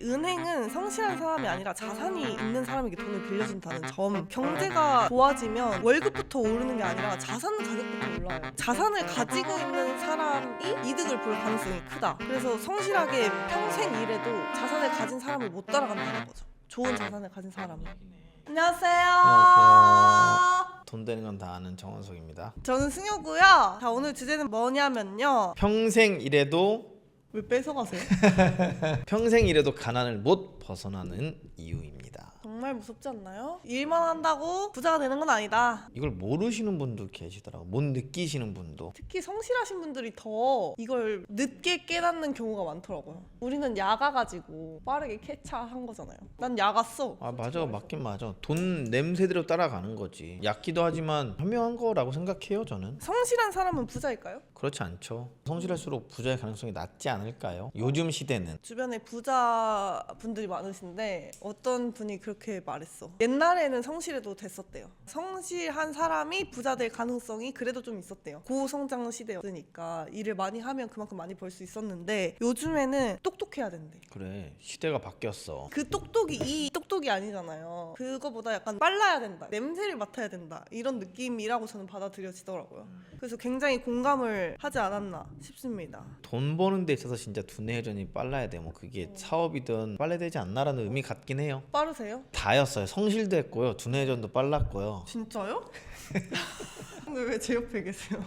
은행은 성실한 사람이 아니라 자산이 있는 사람에게 돈을 빌려준다는 점. 경제가 좋아지면 월급부터 오르는 게 아니라 자산 가격부터 올라요. 자산을 가지고 있는 사람이 이득을 볼 가능성이 크다. 그래서 성실하게 평생 일해도 자산을 가진 사람을 못 따라간다는 거죠. 좋은 자산을 가진 사람은. 안녕하세요. 돈 되는 건 다 아는 정원석입니다. 저는 승효고요. 자, 오늘 주제는 뭐냐면요. 평생 일해도 왜 뺏어가세요? 평생 일해도 가난을 못 벗어나는 이유입니다. 정말 무섭지 않나요? 일만 한다고 부자가 되는 건 아니다. 이걸 모르시는 분도 계시더라고. 못 느끼시는 분도. 특히 성실하신 분들이 더 이걸 늦게 깨닫는 경우가 많더라고요. 우리는 야가가지고 빠르게 캐치한 거잖아요. 난 야갔어. 아 맞아, 맞긴 맞아. 돈 냄새대로 따라가는 거지. 얕기도 하지만 현명한 거라고 생각해요, 저는. 성실한 사람은 부자일까요? 그렇지 않죠. 성실할수록 부자의 가능성이 낮지 않을까요? 요즘 시대는. 주변에 부자 분들이 많으신데 어떤 분이 그렇게 말했어. 옛날에는 성실해도 됐었대요. 성실한 사람이 부자 될 가능성이 그래도 좀 있었대요. 고성장 시대였으니까 일을 많이 하면 그만큼 많이 벌 수 있었는데 요즘에는 똑똑해야 된대. 그래, 시대가 바뀌었어. 그 똑똑이 이 똑똑이 아니잖아요. 그거보다 약간 빨라야 된다, 냄새를 맡아야 된다, 이런 느낌이라고 저는 받아들여지더라고요. 그래서 굉장히 공감을 하지 않았나 싶습니다. 돈 버는 데 있어서 진짜 두뇌 회전이 빨라야 돼. 뭐 그게 사업이든 빨라야 되지 않나라는 의미 같긴 해요. 빠르세요? 다였어요. 성실도 했고요, 두뇌 회전도 빨랐고요. 진짜요? 근데 왜 제 옆에 계세요?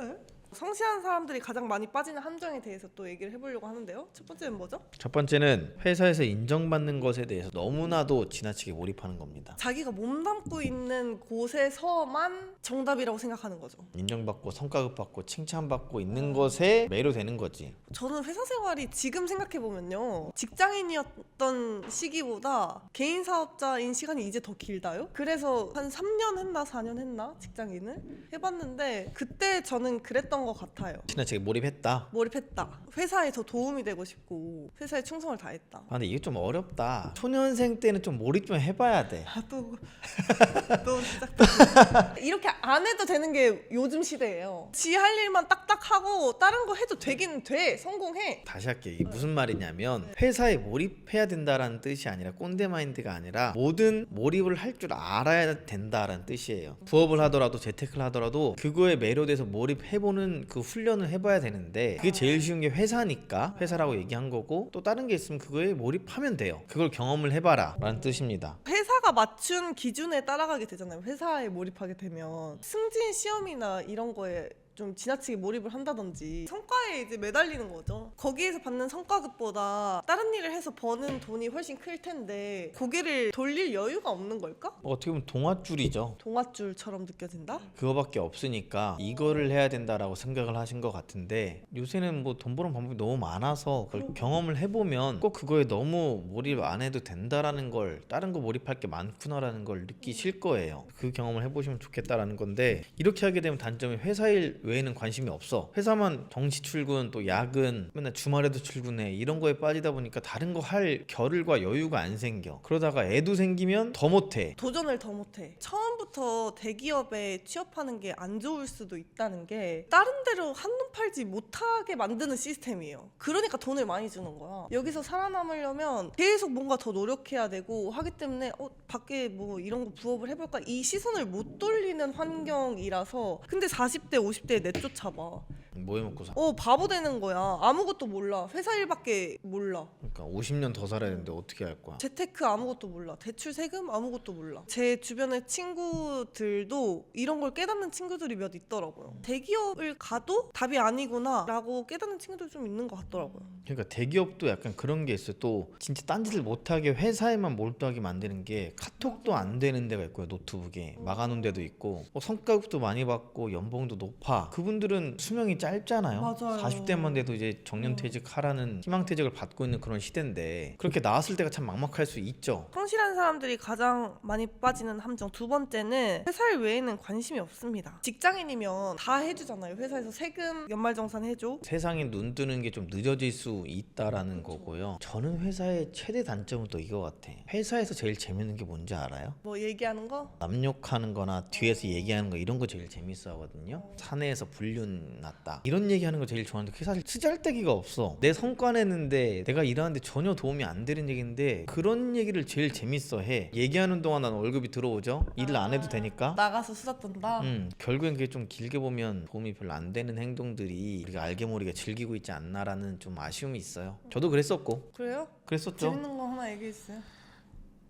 에? 성실한 사람들이 가장 많이 빠지는 함정에 대해서 또 얘기를 해보려고 하는데요. 첫 번째는 뭐죠? 첫 번째는 회사에서 인정받는 것에 대해서 너무나도 지나치게 몰입하는 겁니다. 자기가 몸담고 있는 곳에서만 정답이라고 생각하는 거죠. 인정받고 성과급 받고 칭찬받고 있는 것에 매료되는 거지. 저는 회사 생활이 지금 생각해보면요, 직장인이었던 시기보다 개인 사업자인 시간이 이제 더 길다요? 그래서 한 3년 했나 4년 했나 직장인을 해봤는데 그때 저는 그랬던 것 같아요. 지나치게 몰입했다. 몰입했다. 회사에 더 도움이 되고 싶고 회사에 충성을 다했다. 아 근데 이게 좀 어렵다. 초년생 때는 좀 몰입 좀 해봐야 돼. 또 시작. 이렇게 안 해도 되는 게 요즘 시대예요. 지 할 일만 딱딱 하고 다른 거 해도 되긴 돼. 성공해. 다시 할게. 이게 무슨 말이냐면 회사에 몰입해야 된다라는 뜻이 아니라 꼰대 마인드가 아니라 모든 몰입을 할 줄 알아야 된다라는 뜻이에요. 부업을 하더라도 재테크를 하더라도 그거에 매료돼서 몰입해보는 그 훈련을 해봐야 되는데 그게 제일 쉬운 게 회사니까 회사라고 얘기한 거고, 또 다른 게 있으면 그거에 몰입하면 돼요. 그걸 경험을 해봐라 라는 뜻입니다. 회사가 맞춘 기준에 따라가게 되잖아요. 회사에 몰입하게 되면 승진 시험이나 이런 거에 좀 지나치게 몰입을 한다든지 성과에 이제 매달리는 거죠. 거기에서 받는 성과급보다 다른 일을 해서 버는 돈이 훨씬 클 텐데 고개를 돌릴 여유가 없는 걸까? 어떻게 보면 동아줄이죠. 동아줄처럼 느껴진다? 그거밖에 없으니까 이거를 해야 된다라고 생각을 하신 것 같은데, 요새는 뭐 돈 버는 방법이 너무 많아서 그걸 경험을 해보면 꼭 그거에 너무 몰입 안 해도 된다라는 걸, 다른 거 몰입할 게 많구나라는 걸 느끼실 거예요. 그 경험을 해보시면 좋겠다라는 건데, 이렇게 하게 되면 단점이 회사 일 외에는 관심이 없어. 회사만 정시 출근 또 야근 맨날 주말에도 출근해 이런 거에 빠지다 보니까 다른 거 할 겨를과 여유가 안 생겨. 그러다가 애도 생기면 더 못해. 도전을 더 못해. 처음부터 대기업에 취업하는 게 안 좋을 수도 있다는 게 다른 데로 한눈 팔지 못하게 만드는 시스템이에요. 그러니까 돈을 많이 주는 거야. 여기서 살아남으려면 계속 뭔가 더 노력해야 되고 하기 때문에 밖에 뭐 이런 거 부업을 해볼까, 이 시선을 못 돌리는 환경이라서. 근데 40대 50대에 내쫓아봐. 뭐 해먹고 사? 바보 되는 거야. 아무것도 몰라. 회사 일밖에 몰라. 그러니까 50년 더 살아야 되는데 어떻게 할 거야? 재테크 아무것도 몰라. 대출 세금 아무것도 몰라. 제 주변의 친구들도 이런 걸 깨닫는 친구들이 몇 있더라고요. 대기업을 가도 답이 아니구나 라고 깨닫는 친구들 좀 있는 것 같더라고요. 그러니까 대기업도 약간 그런 게 있어요. 또 진짜 딴짓을 못하게 회사에만 몰두하게 만드는 게, 카톡도 안 되는 데가 있고요. 노트북에 막아놓은 데도 있고, 성과급도 많이 받고 연봉도 높아. 그분들은 수명이 짧잖아요. 맞아요. 40대만 돼도 이제 정년퇴직하라는 희망퇴직을 받고 있는 그런 시대인데, 그렇게 나왔을 때가 참 막막할 수 있죠. 성실한 사람들이 가장 많이 빠지는 함정 두 번째는 회사 일 외에는 관심이 없습니다. 직장인이면 다 해주잖아요. 회사에서 세금 연말정산 해줘. 세상에 눈 뜨는 게 좀 늦어질 수 있다라는 거고요. 저는 회사의 최대 단점은 또 이거 같아. 회사에서 제일 재밌는 게 뭔지 알아요? 뭐 얘기하는 거? 남 욕하는 거나 뒤에서 얘기하는 거, 이런 거 제일 재밌어 하거든요. 사내에서 불륜 났다 가능하다 이런 얘기하는 거 제일 좋아하는데 그게 사실 쓰잘데기가 없어. 내 성과 내는데 내가 일하는데 전혀 도움이 안 되는 얘기인데 그런 얘기를 제일 재밌어 해. 얘기하는 동안 난 월급이 들어오죠. 일을 안 해도 되니까. 나가서 수다 떤다. 결국엔 그게 좀 길게 보면 도움이 별로 안 되는 행동들이 우리가 알게 모르게 즐기고 있지 않나라는 좀 아쉬움이 있어요. 저도 그랬었고. 그래요? 그랬었죠. 재밌는 거 하나 얘기해 주세요.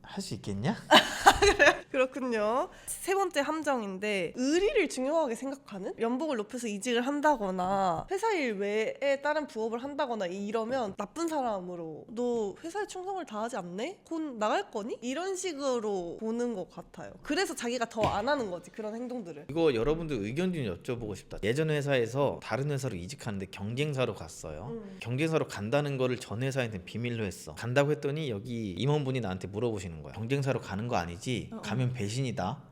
할 수 있겠냐? 그렇군요. 세 번째 함정인데 의리를 중요하게 생각하는? 연봉을 높여서 이직을 한다거나 회사 일 외에 다른 부업을 한다거나 이러면 나쁜 사람으로 너 회사에 충성을 다하지 않네? 곧 나갈 거니? 이런 식으로 보는 것 같아요. 그래서 자기가 더 안 하는 거지 그런 행동들을. 이거 여러분들 의견 좀 여쭤보고 싶다. 예전 회사에서 다른 회사로 이직하는데 경쟁사로 갔어요. 경쟁사로 간다는 거를 전 회사한테 비밀로 했어. 간다고 했더니 여기 임원분이 나한테 물어보시는 거야. 경쟁사로 가는 거 아니지? 가면 배신이다.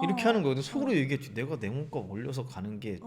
이렇게 하는 거거든. 속으로 얘기했지. 내가 내 몸값 올려서 가는 게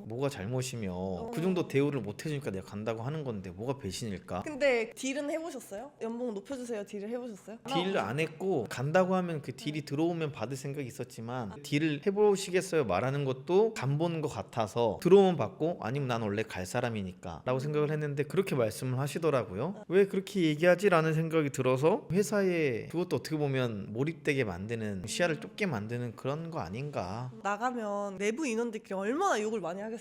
뭐가 잘못이며 그 정도 대우를 못 해주니까 내가 간다고 하는 건데 뭐가 배신일까? 근데 딜은 해보셨어요? 연봉 높여주세요 딜을 해보셨어요? 딜을 안 했고 간다고 하면 그 딜이 들어오면 받을 생각이 있었지만 딜을 해보시겠어요 말하는 것도 간 보는 것 같아서 들어오면 받고 아니면 난 원래 갈 사람이니까 라고 생각을 했는데 그렇게 말씀을 하시더라고요. 왜 그렇게 얘기하지? 라는 생각이 들어서 회사에 그것도 어떻게 보면 몰입되게 만드는 시야를 좁게 만드는 그런 거 아닌가. 나가면 내부 인원들끼리 얼마나 욕을 많이 하겠어요.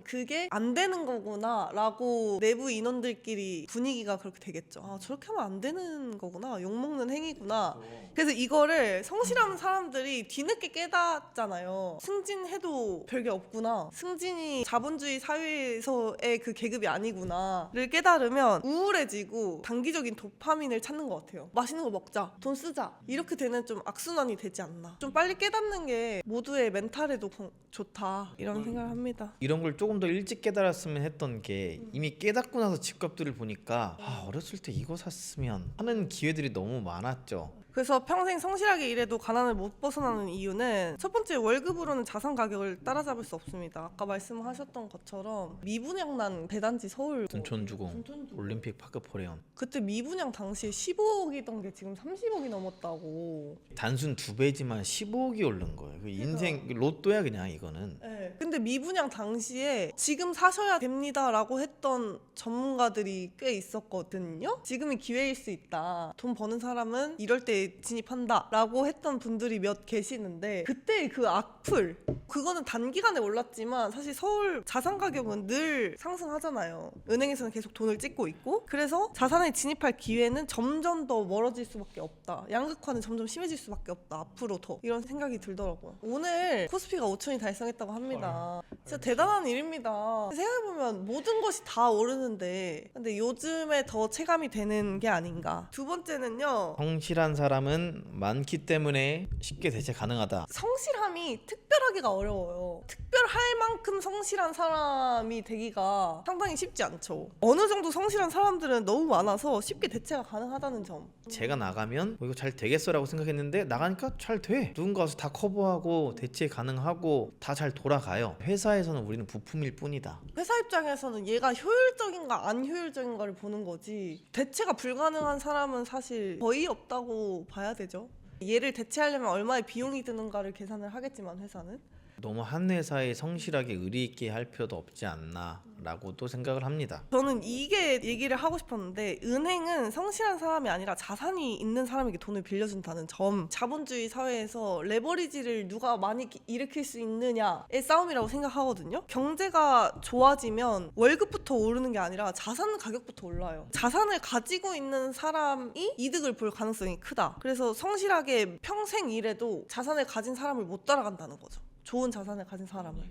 그게 안 되는 거구나 라고 내부 인원들끼리 분위기가 그렇게 되겠죠. 아 저렇게 하면 안 되는 거구나. 욕먹는 행위구나. 그래서 이거를 성실한 사람들이 뒤늦게 깨닫잖아요. 승진해도 별게 없구나. 승진이 자본주의 사회에서의 그 계급이 아니구나를 깨달으면 우울해지고 단기적인 도파민을 찾는 것 같아요. 맛있는 거 먹자, 돈 쓰자 이렇게 되는 좀 악순환이 되지 않나. 좀 빨리 깨닫는 게 모두의 멘탈에도 좋다 이런 생각을 합니다. 이런 걸 조금 더 일찍 깨달았으면 했던 게 이미 깨닫고 나서 집값들을 보니까 어렸을 때 이거 샀으면 하는 기회들이 너무 많았죠. 그래서 평생 성실하게 일해도 가난을 못 벗어나는 이유는 첫 번째 월급으로는 자산 가격을 따라잡을 수 없습니다. 아까 말씀하셨던 것처럼 미분양난 대단지 서울 둔촌주공, 올림픽 파크 포레온 그때 미분양 당시에 15억이던 게 지금 30억이 넘었다고. 단순 2배지만 15억이 오른 거예요. 그 인생 로또야 그냥 이거는. 네. 근데 미분양 당시에 지금 사셔야 됩니다라고 했던 전문가들이 꽤 있었거든요. 지금이 기회일 수 있다. 돈 버는 사람은 이럴 때 진입한다 라고 했던 분들이 몇 계시는데 그때 그 악플 그거는 단기간에 올랐지만 사실 서울 자산 가격은 늘 상승하잖아요. 은행에서는 계속 돈을 찍고 있고 그래서 자산에 진입할 기회는 점점 더 멀어질 수밖에 없다. 양극화는 점점 심해질 수밖에 없다. 앞으로 더 이런 생각이 들더라고요. 오늘 코스피가 5천이 달성했다고 합니다. 진짜 대단한 일입니다. 생각해보면 모든 것이 다 오르는데 근데 요즘에 더 체감이 되는 게 아닌가. 두 번째는요. 성실한 사람은 많기 때문에 쉽게 대체 가능하다. 성실함이 특별하기가 어려워요. 특별할 만큼 성실한 사람이 되기가 상당히 쉽지 않죠. 어느 정도 성실한 사람들은 너무 많아서 쉽게 대체가 가능하다는 점. 제가 나가면 이거 잘 되겠어라고 생각했는데 나가니까 잘 돼. 누군가 와서 다 커버하고 대체 가능하고 다 잘 돌아가요. 회사에서는 우리는 부품일 뿐이다. 회사 입장에서는 얘가 효율적인가 안 효율적인가를 보는 거지 대체가 불가능한 사람은 사실 거의 없다고 봐야 되죠. 얘를 대체하려면 얼마의 비용이 드는가를 계산을 하겠지만 회사는 너무 한 회사에 성실하게 의리 있게 할 필요도 없지 않나라고도 생각을 합니다. 저는 이게 얘기를 하고 싶었는데 은행은 성실한 사람이 아니라 자산이 있는 사람에게 돈을 빌려준다는 점. 자본주의 사회에서 레버리지를 누가 많이 일으킬 수 있느냐의 싸움이라고 생각하거든요. 경제가 좋아지면 월급부터 오르는 게 아니라 자산 가격부터 올라요. 자산을 가지고 있는 사람이 이득을 볼 가능성이 크다. 그래서 성실하게 평생 일해도 자산을 가진 사람을 못 따라간다는 거죠. 좋은 자산을 가진 사람을.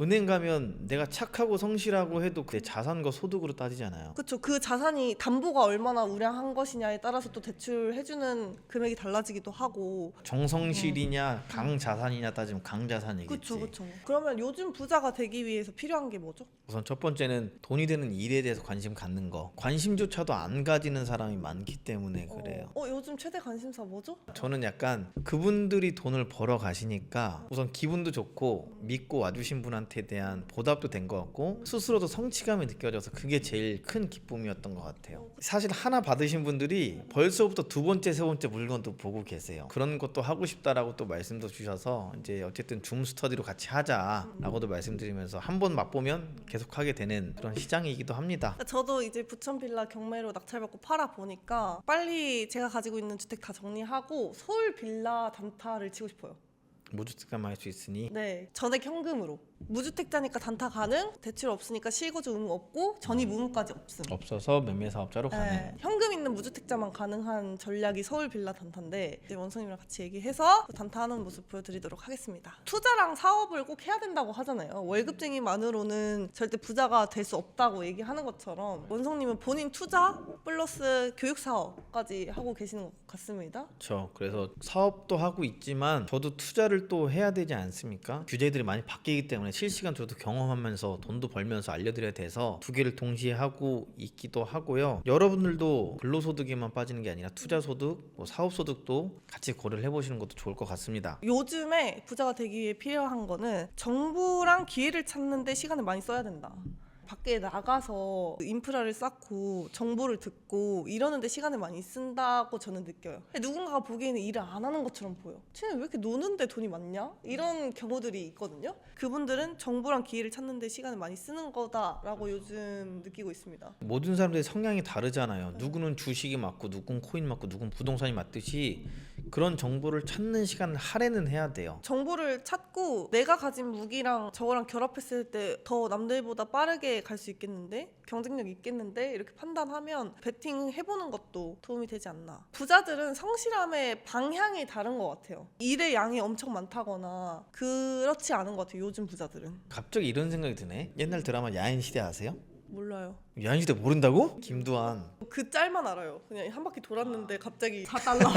은행 가면 내가 착하고 성실하고 해도 내 자산과 소득으로 따지잖아요. 그렇죠. 그 자산이 담보가 얼마나 우량한 것이냐에 따라서 또 대출해주는 금액이 달라지기도 하고. 정성실이냐 강자산이냐 따지면 강자산이겠지. 그렇죠, 그렇죠. 그러면 요즘 부자가 되기 위해서 필요한 게 뭐죠? 우선 첫 번째는 돈이 되는 일에 대해서 관심 갖는 거. 관심조차도 안 가지는 사람이 많기 때문에 그래요. 요즘 최대 관심사 뭐죠? 저는 약간 그분들이 돈을 벌어 가시니까 우선 기분도 좋고 믿고 와주신 분한테 것에 대한 보답도 된 것 같고 스스로도 성취감이 느껴져서 그게 제일 큰 기쁨이었던 것 같아요. 사실 하나 받으신 분들이 벌써부터 두 번째 세 번째 물건도 보고 계세요. 그런 것도 하고 싶다라고 또 말씀도 주셔서 이제 어쨌든 줌 스터디로 같이 하자라고도 말씀드리면서 한번 맛보면 계속하게 되는 그런 시장이기도 합니다. 저도 이제 부천 빌라 경매로 낙찰받고 팔아 보니까 빨리 제가 가지고 있는 주택 다 정리하고 서울 빌라 단타를 치고 싶어요. 무주택자만 할 수 있으니 네, 전액 현금으로. 무주택자니까 단타 가능, 대출 없으니까 실거주 의무 없고 전입 의무까지 없음. 없어서 매매 사업자로 가는. 네, 현금 있는 무주택자만 가능한 전략이 서울 빌라 단타인데 이제 원성님이랑 같이 얘기해서 그 단타하는 모습 보여드리도록 하겠습니다. 투자랑 사업을 꼭 해야 된다고 하잖아요. 월급쟁이만으로는 절대 부자가 될 수 없다고 얘기하는 것처럼 원성님은 본인 투자 플러스 교육 사업까지 하고 계시는 것 같습니다. 그렇죠. 그래서 사업도 하고 있지만 저도 투자를 또 해야 되지 않습니까? 규제들이 많이 바뀌기 때문에 실시간 저도 경험하면서 돈도 벌면서 알려드려야 돼서 두 개를 동시에 하고 있기도 하고요. 여러분들도 근로소득에만 빠지는 게 아니라 투자소득, 뭐 사업소득도 같이 고려를 해보시는 것도 좋을 것 같습니다. 요즘에 부자가 되기 위해 필요한 거는 정보랑 기회를 찾는 데 시간을 많이 써야 된다. 밖에 나가서 인프라를 쌓고 정보를 듣고 이러는데 시간을 많이 쓴다고 저는 느껴요. 누군가가 보기에는 일을 안 하는 것처럼 보여. 쟤는 왜 이렇게 노는데 돈이 많냐? 이런 경우들이 있거든요. 그분들은 정보랑 기회를 찾는 데 시간을 많이 쓰는 거다라고 요즘 느끼고 있습니다. 모든 사람들의 성향이 다르잖아요. 누구는 주식이 맞고 누구는 코인 맞고 누구는 부동산이 맞듯이 그런 정보를 찾는 시간을 할애는 해야 돼요. 정보를 찾고 내가 가진 무기랑 저거랑 결합했을 때 더 남들보다 빠르게 갈 수 있겠는데? 경쟁력 있겠는데? 이렇게 판단하면 베팅 해보는 것도 도움이 되지 않나. 부자들은 성실함의 방향이 다른 것 같아요. 일의 양이 엄청 많다거나 그렇지 않은 것 같아요. 요즘 부자들은. 갑자기 이런 생각이 드네. 옛날 드라마 야인시대 아세요? 몰라요. 야인시대 모른다고? 김두한. 그 짤만 알아요. 그냥 한 바퀴 돌았는데 갑자기 4달러.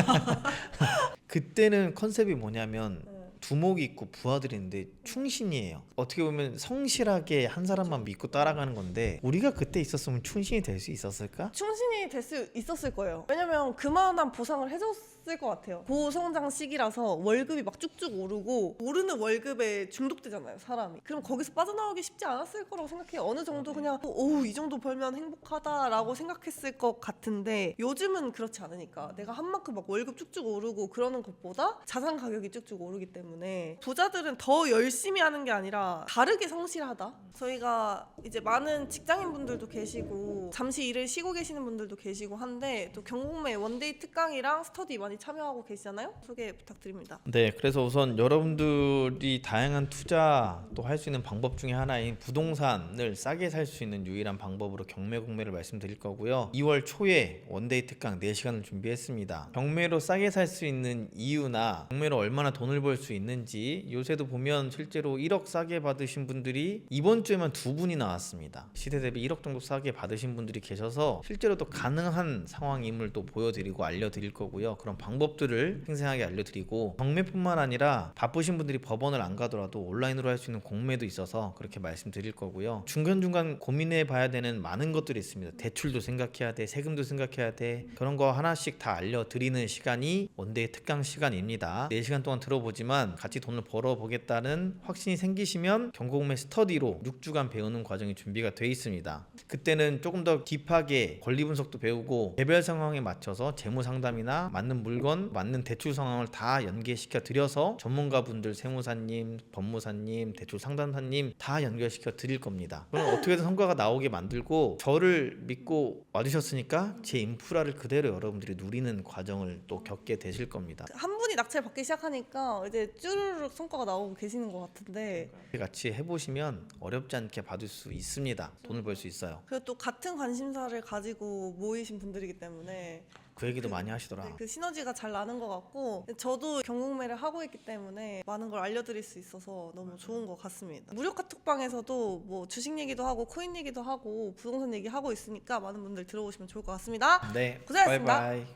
그때는 컨셉이 뭐냐면 두목이 있고 부하들이 있는데 충신이에요. 어떻게 보면 성실하게 한 사람만 믿고 따라가는 건데 우리가 그때 있었으면 충신이 될 수 있었을까? 충신이 될 수 있었을 거예요. 왜냐면 그만한 보상을 해줬을 것 같아요. 고성장 시기라서 월급이 막 쭉쭉 오르고 오르는 월급에 중독되잖아요, 사람이. 그럼 거기서 빠져나오기 쉽지 않았을 거라고 생각해요. 어느 정도 그냥 이 정도 벌면 행복하다라고 생각했을 것 같은데 요즘은 그렇지 않으니까 내가 한 만큼 막 월급 쭉쭉 오르고 그러는 것보다 자산 가격이 쭉쭉 오르기 때문에 부자들은 더 열심히 하는 게 아니라 다르게 성실하다. 저희가 이제 많은 직장인분들도 계시고 잠시 일을 쉬고 계시는 분들도 계시고 한데 또 경공매 원데이 특강이랑 스터디 많이 참여하고 계시잖아요. 소개 부탁드립니다. 네, 그래서 우선 여러분들이 다양한 투자 또 할 수 있는 방법 중에 하나인 부동산을 싸게 살 수 있는 유일한 방법으로 경매 공매를 말씀드릴 거고요. 2월 초에 원데이 특강 4시간을 준비했습니다. 경매로 싸게 살 수 있는 이유나 경매로 얼마나 돈을 벌 수 있는지 요새도 보면 실제로 1억 싸게 받으신 분들이 이번 주에만 2분이 나왔습니다. 시대 대비 1억 정도 싸게 받으신 분들이 계셔서 실제로도 가능한 상황임을 또 보여드리고 알려드릴 거고요. 그런 방법들을 생생하게 알려드리고 경매뿐만 아니라 바쁘신 분들이 법원을 안 가더라도 온라인으로 할 수 있는 공매도 있어서 그렇게 말씀드릴 거고요. 중간중간 고민해 봐야 되는 많은 것들이 있습니다. 대출도 생각해야 돼, 세금도 생각해야 돼. 그런 거 하나씩 다 알려드리는 시간이 원데이 특강 시간입니다. 4시간 동안 들어보지만 같이 돈을 벌어보겠다는 확신이 생기시면 경공매 스터디로 6주간 배우는 과정이 준비가 돼 있습니다. 그때는 조금 더 딥하게 권리 분석도 배우고 개별 상황에 맞춰서 재무 상담이나 맞는 물건, 맞는 대출 상황을 다 연계시켜 드려서 전문가분들, 세무사님, 법무사님, 대출 상담사님 다 연결시켜 드릴 겁니다. 그럼 어떻게든 성과가 나오게 만들고 저를 믿고 와주셨으니까 제 인프라를 그대로 여러분들이 누리는 과정을 또 겪게 되실 겁니다. 한 분이 낙찰 받기 시작하니까 이제 쭈르륵 성과가 나오고 계시는 것 같은데 같이 해보시면 어렵지 않게 받을 수 있습니다. 돈을 벌 수 있어요. 그리고 또 같은 관심사를 가지고 모이신 분들이기 때문에 그 얘기도 많이 하시더라. 그 시너지가 잘 나는 것 같고 저도 경공매를 하고 있기 때문에 많은 걸 알려드릴 수 있어서 너무 좋은 것 같습니다. 무료 카톡방에서도 뭐 주식 얘기도 하고 코인 얘기도 하고 부동산 얘기하고 있으니까 많은 분들 들어오시면 좋을 것 같습니다. 네, 고생하셨습니다. 바이바이.